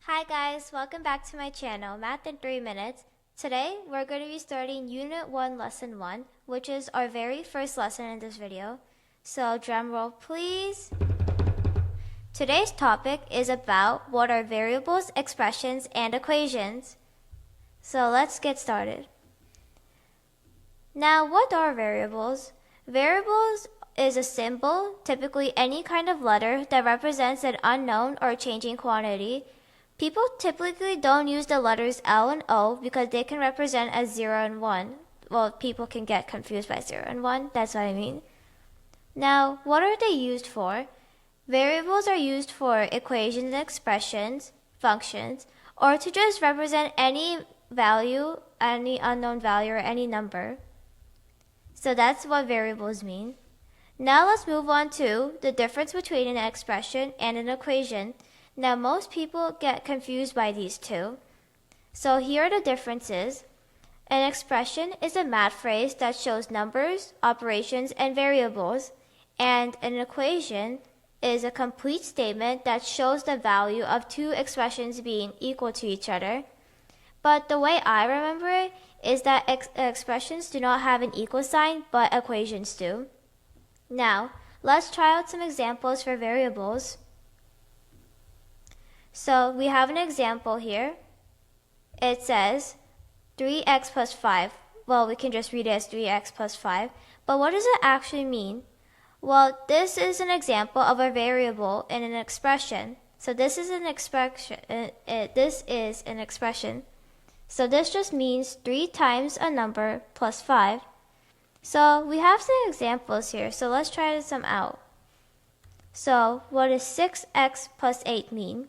Hi guys, welcome back to my channel, Math in 3 Minutes. Today, we're going to be starting Unit 1, Lesson 1, which is our very first lesson in this video. So, drum roll please. Today's topic is about what are variables, expressions, and equations. So, let's get started. Now, what are variables? Variables is a symbol, typically any kind of letter, that represents an unknown or changing quantity. People typically don't use the letters L and O because they can represent as 0 and 1. Well, people can get confused by 0 and 1, that's what I mean. Now, what are they used for? Variables are used for equations and expressions, functions, or to just represent any value, any unknown value, or any number. So that's what variables mean. Now let's move on to the difference between an expression and an equation. Now, most people get confused by these two. So here are the differences. An expression is a math phrase that shows numbers, operations, and variables. And an equation is a complete statement that shows the value of two expressions being equal to each other. But the way I remember it is that expressions do not have an equal sign, but equations do. Now, let's try out some examples for variables. So we have an example here. It says 3x plus 5. Well, we can just read it as 3x plus 5. But what does it actually mean? Well, this is an example of a variable in an expression. So this is an expression. So this just means 3 times a number plus 5. So we have some examples here. So let's try some out. So what does 6x plus 8 mean?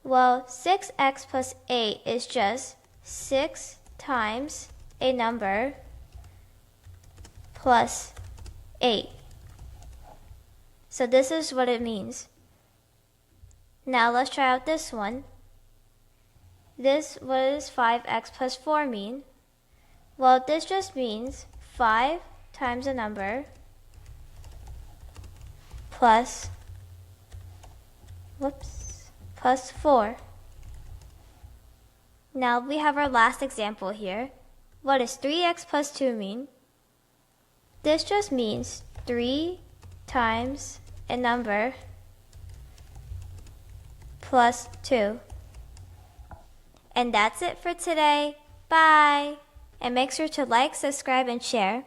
Well, 6x plus 8 is just 6 times a number plus 8. So this is what it means. Now let's try out this one. What does 5x plus 4 mean? Well, this just means 5 times a number plus 4. Now we have our last example here. What does 3x plus 2 mean? This just means 3 times a number plus 2. And that's it for today. Bye! And make sure to like, subscribe, and share.